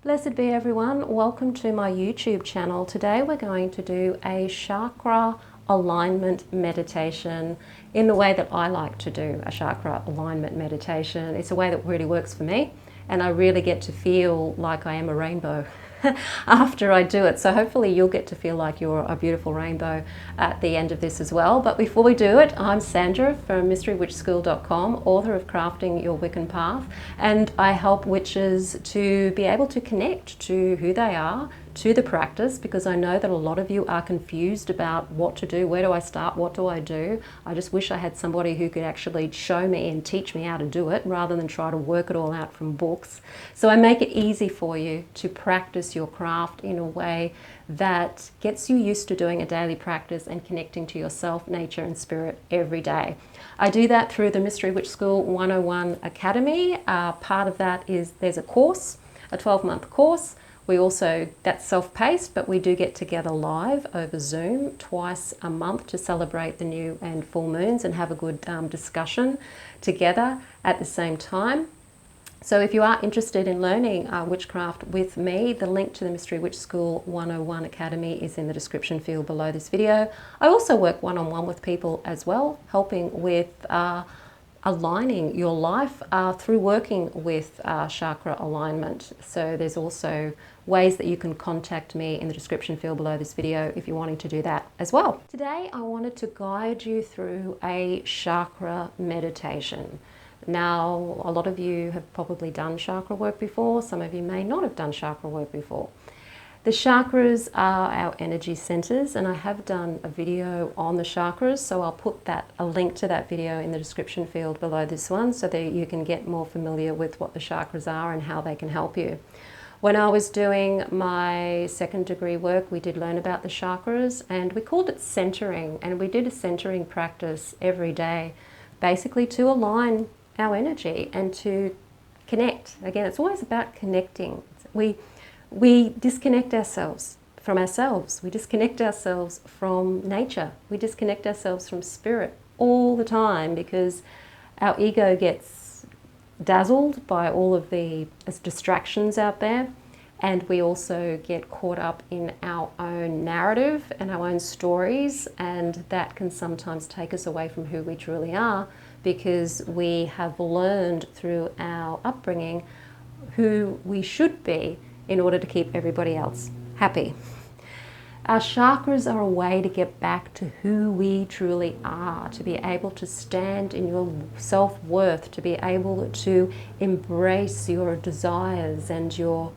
Blessed be everyone, welcome to my YouTube channel. Today we're going to do a chakra alignment meditation in the way that I like to do a chakra alignment meditation. It's a way that really works for me and I really get to feel like I am a rainbow after I do it. So hopefully you'll get to feel like you're a beautiful rainbow at the end of this as well. But before we do it, I'm Sandra from mysterywitchschool.com, author of Crafting Your Wiccan Path, and I help witches to be able to connect to who they are, to the practice, because I know that a lot of you are confused about what to do. Where do I start? What do I do? I just wish I had somebody who could actually show me and teach me how to do it rather than try to work it all out from books. So I make it easy for you to practice your craft in a way that gets you used to doing a daily practice and connecting to yourself, nature and spirit every day. I do that through the Mystery Witch School 101 Academy. Part of that is there's a course, a 12-month course. We also, that's self-paced, but we do get together live over Zoom twice a month to celebrate the new and full moons and have a good discussion together at the same time. So if you are interested in learning witchcraft with me, the link to the Mystery Witch School 101 Academy is in the description field below this video. I also work one-on-one with people as well, helping with aligning your life through working with chakra alignment. So there's also ways that you can contact me in the description field below this video if you're wanting to do that as well. Today I wanted to guide you through a chakra meditation. Now, a lot of you have probably done chakra work before. Some of you may not have done chakra work before. The chakras are our energy centers, and I have done a video on the chakras, so I'll put a link to that video in the description field below this one so that you can get more familiar with what the chakras are and how they can help you. When I was doing my second degree work, we did learn about the chakras, and we called it centering, and we did a centering practice every day, basically to align our energy and to connect. Again, it's always about connecting. We disconnect ourselves from ourselves. We disconnect ourselves from nature. We disconnect ourselves from spirit all the time because our ego gets dazzled by all of the distractions out there, and we also get caught up in our own narrative and our own stories, and that can sometimes take us away from who we truly are because we have learned through our upbringing who we should be in order to keep everybody else happy. Our chakras are a way to get back to who we truly are, to be able to stand in your self-worth, to be able to embrace your desires and your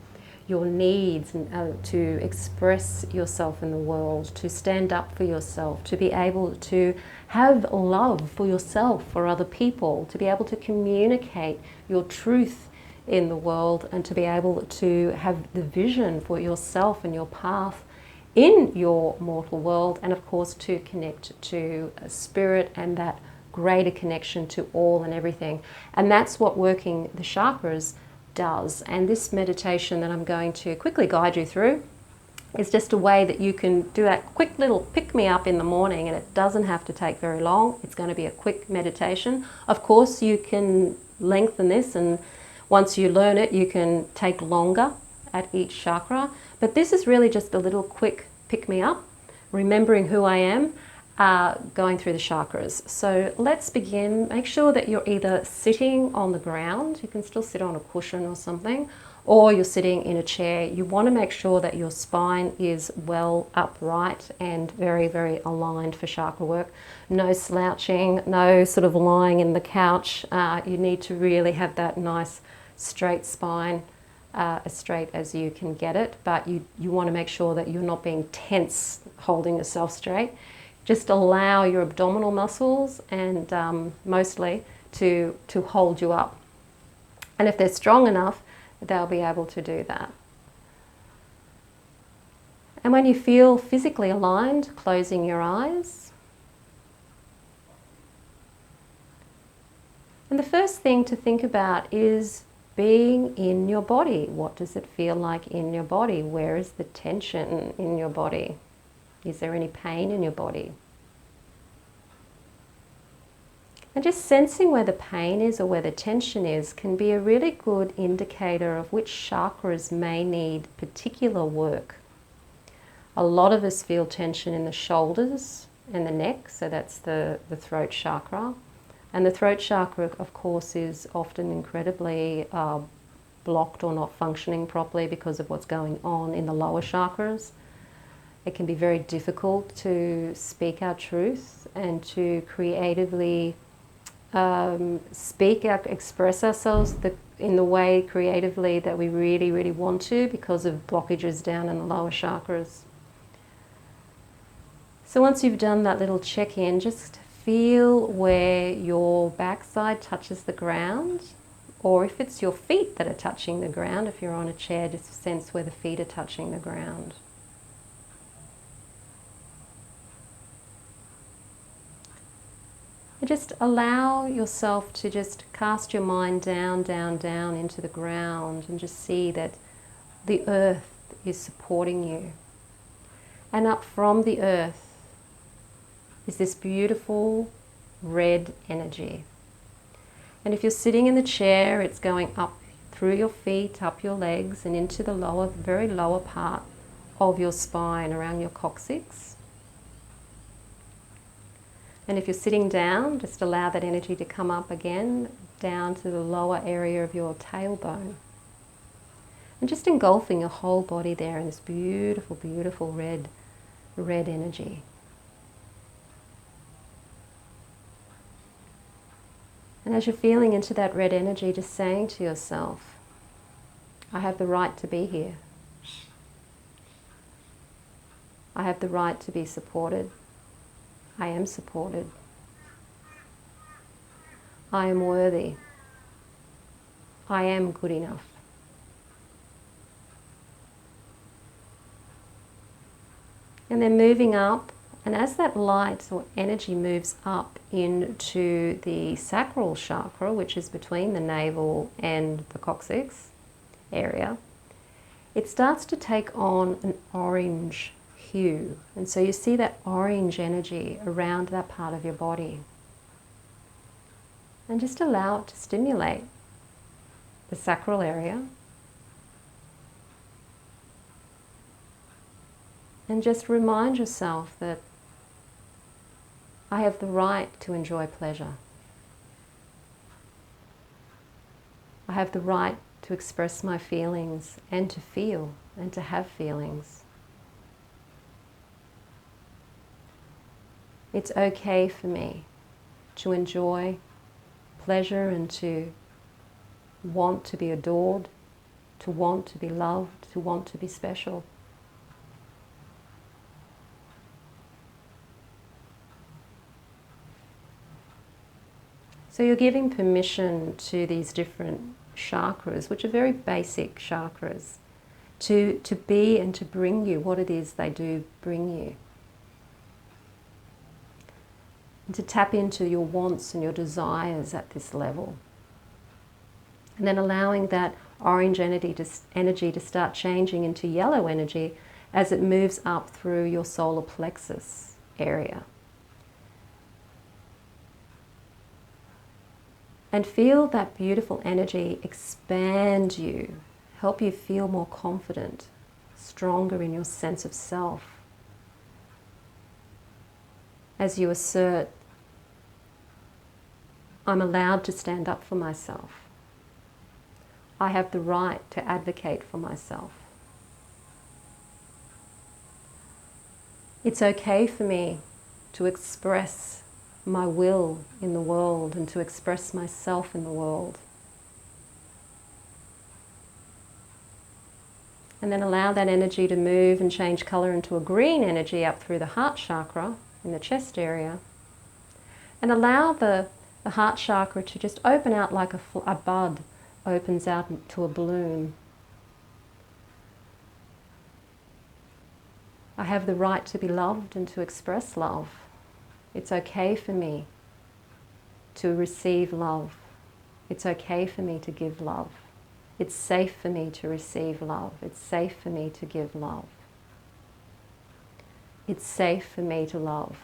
needs, and to express yourself in the world, to stand up for yourself, to be able to have love for yourself, for other people, to be able to communicate your truth in the world, and to be able to have the vision for yourself and your path in your mortal world, and of course to connect to spirit and that greater connection to all and everything. And that's what working the chakras does. And this meditation that I'm going to quickly guide you through is just a way that you can do that quick little pick-me-up in the morning, and it doesn't have to take very long. It's going to be a quick meditation. Of course, you can lengthen this, and once you learn it, you can take longer at each chakra. But this is really just a little quick pick-me-up, remembering who I am, going through the chakras. So let's begin. Make sure that you're either sitting on the ground, you can still sit on a cushion or something, or you're sitting in a chair. You want to make sure that your spine is well upright and very, very aligned for chakra work. No slouching, no sort of lying in the couch. You need to really have that nice straight spine, as straight as you can get it, but you want to make sure that you're not being tense holding yourself straight. Just allow your abdominal muscles and mostly to hold you up. And if they're strong enough, they'll be able to do that. And when you feel physically aligned, closing your eyes. And the first thing to think about is being in your body. What does it feel like in your body? Where is the tension in your body? Is there any pain in your body? And just sensing where the pain is or where the tension is can be a really good indicator of which chakras may need particular work. A lot of us feel tension in the shoulders and the neck, so that's the throat chakra. And the throat chakra, of course, is often incredibly blocked or not functioning properly because of what's going on in the lower chakras. It can be very difficult to speak our truth and to creatively express ourselves in the way creatively that we really, really want to because of blockages down in the lower chakras. So once you've done that little check-in, just feel where your backside touches the ground, or if it's your feet that are touching the ground, if you're on a chair, just sense where the feet are touching the ground. And just allow yourself to just cast your mind down, down, down into the ground and just see that the earth is supporting you. And up from the earth is this beautiful red energy. And if you're sitting in the chair, it's going up through your feet, up your legs, and into the lower, very lower part of your spine, around your coccyx. And if you're sitting down, just allow that energy to come up again, down to the lower area of your tailbone. And just engulfing your whole body there in this beautiful, beautiful red energy. And as you're feeling into that red energy, just saying to yourself, I have the right to be here. I have the right to be supported. I am supported. I am worthy. I am good enough. And then moving up, and as that light or energy moves up into the sacral chakra, which is between the navel and the coccyx area, it starts to take on an orange hue. And so you see that orange energy around that part of your body. And just allow it to stimulate the sacral area. And just remind yourself that I have the right to enjoy pleasure. I have the right to express my feelings and to feel and to have feelings. It's okay for me to enjoy pleasure and to want to be adored, to want to be loved, to want to be special. So you're giving permission to these different chakras, which are very basic chakras, to be and to bring you what it is they do bring you. And to tap into your wants and your desires at this level. And then allowing that orange energy to start changing into yellow energy as it moves up through your solar plexus area. And feel that beautiful energy expand you, help you feel more confident, stronger in your sense of self. As you assert, I'm allowed to stand up for myself. I have the right to advocate for myself. It's okay for me to express my will in the world and to express myself in the world. And then allow that energy to move and change color into a green energy up through the heart chakra in the chest area. And allow the heart chakra to just open out like a bud opens out to a bloom. I have the right to be loved and to express love. It's okay for me to receive love. It's okay for me to give love. It's safe for me to receive love. It's safe for me to give love. It's safe for me to love.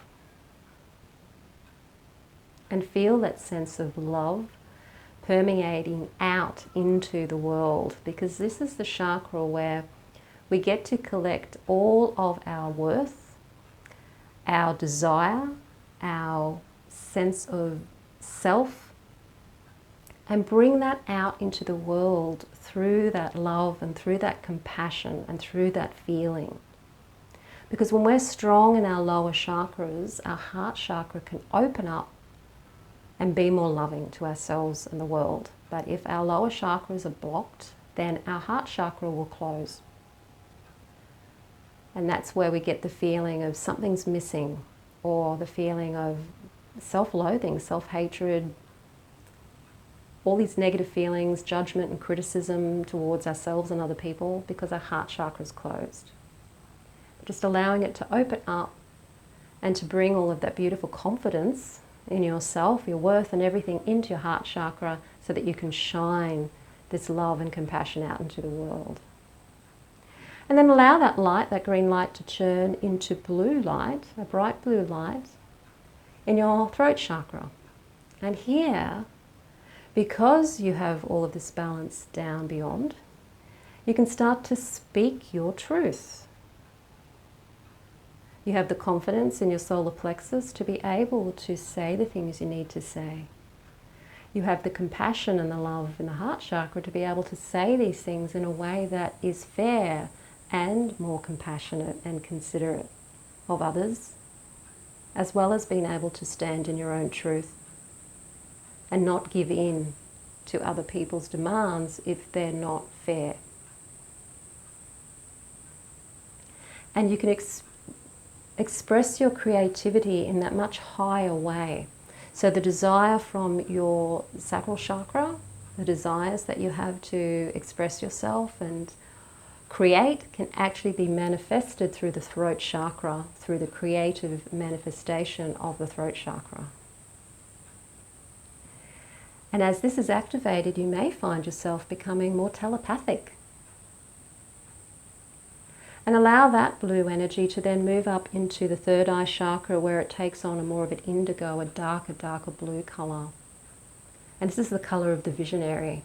and feel that sense of love permeating out into the world, because this is the chakra where we get to collect all of our worth, our desire, our sense of self, and bring that out into the world through that love and through that compassion and through that feeling. Because when we're strong in our lower chakras, our heart chakra can open up and be more loving to ourselves and the world. But if our lower chakras are blocked, then our heart chakra will close. And that's where we get the feeling of something's missing, or the feeling of self-loathing, self-hatred, all these negative feelings, judgment and criticism towards ourselves and other people, because our heart chakra is closed. Just allowing it to open up and to bring all of that beautiful confidence in yourself, your worth and everything into your heart chakra, so that you can shine this love and compassion out into the world. And then allow that light, that green light, to turn into blue light, a bright blue light, in your throat chakra. And here, because you have all of this balance down beyond, you can start to speak your truth. You have the confidence in your solar plexus to be able to say the things you need to say. You have the compassion and the love in the heart chakra to be able to say these things in a way that is fair and more compassionate and considerate of others, as well as being able to stand in your own truth and not give in to other people's demands if they're not fair. And you can express your creativity in that much higher way. So the desire from your sacral chakra, the desires that you have to express yourself and create, can actually be manifested through the throat chakra, through the creative manifestation of the throat chakra. And as this is activated, you may find yourself becoming more telepathic. And allow that blue energy to then move up into the third eye chakra, where it takes on a more of an indigo, a darker blue colour. And this is the colour of the visionary.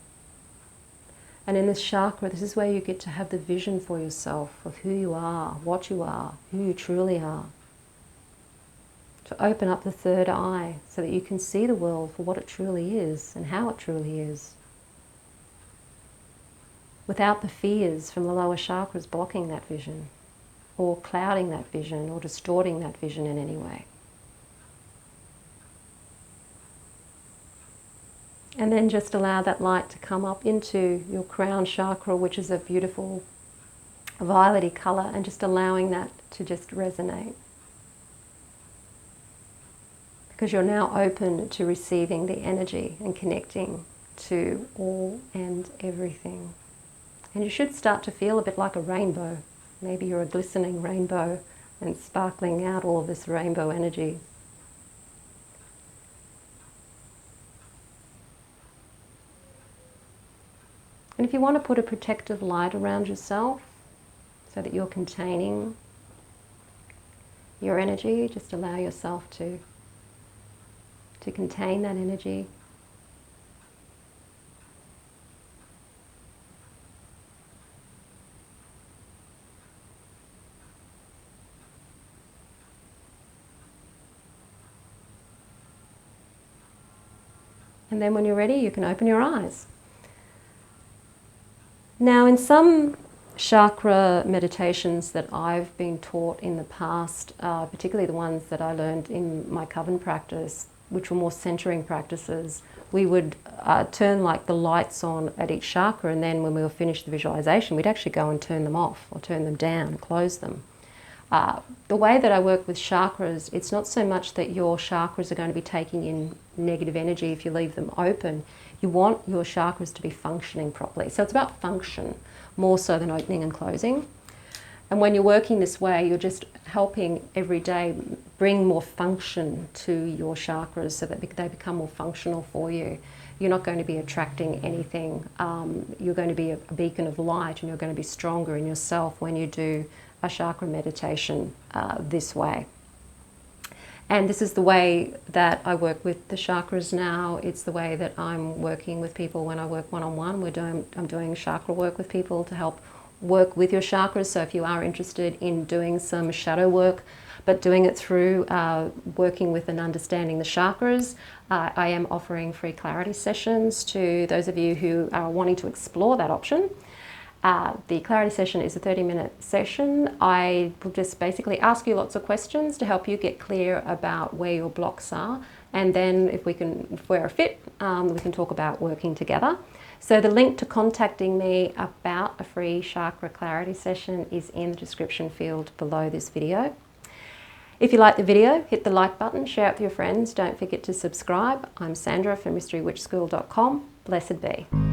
And in this chakra, this is where you get to have the vision for yourself of who you are, who you truly are. To open up the third eye so that you can see the world for what it truly is and how it truly is, without the fears from the lower chakras blocking that vision, or clouding that vision, or distorting that vision in any way. And then just allow that light to come up into your crown chakra, which is a beautiful violety colour, and just allowing that to just resonate. Because you're now open to receiving the energy and connecting to all and everything. And you should start to feel a bit like a rainbow. Maybe you're a glistening rainbow and sparkling out all of this rainbow energy. And if you want to put a protective light around yourself so that you're containing your energy, just allow yourself to contain that energy. And then when you're ready, you can open your eyes. Now, in some chakra meditations that I've been taught in the past, particularly the ones that I learned in my coven practice, which were more centering practices, we would turn like the lights on at each chakra, and then when we were finished the visualization, we'd actually go and turn them off or turn them down, close them. The way that I work with chakras, it's not so much that your chakras are going to be taking in negative energy if you leave them open. You want your chakras to be functioning properly. So it's about function more so than opening and closing. And when you're working this way, you're just helping every day bring more function to your chakras so that they become more functional for you. You're not going to be attracting anything. You're going to be a beacon of light, and you're going to be stronger in yourself when you do a chakra meditation this way. And this is the way that I work with the chakras now. It's the way that I'm working with people when I work one-on-one. I'm doing chakra work with people to help work with your chakras. So if you are interested in doing some shadow work, but doing it through working with and understanding the chakras, I am offering free clarity sessions to those of you who are wanting to explore that option. The clarity session is a 30-minute session. I will just basically ask you lots of questions to help you get clear about where your blocks are, and then if we're a fit, we can talk about working together. So the link to contacting me about a free chakra clarity session is in the description field below this video. If you like the video, hit the like button, share it with your friends. Don't forget to subscribe. I'm Sandra from mysterywitchschool.com. Blessed be.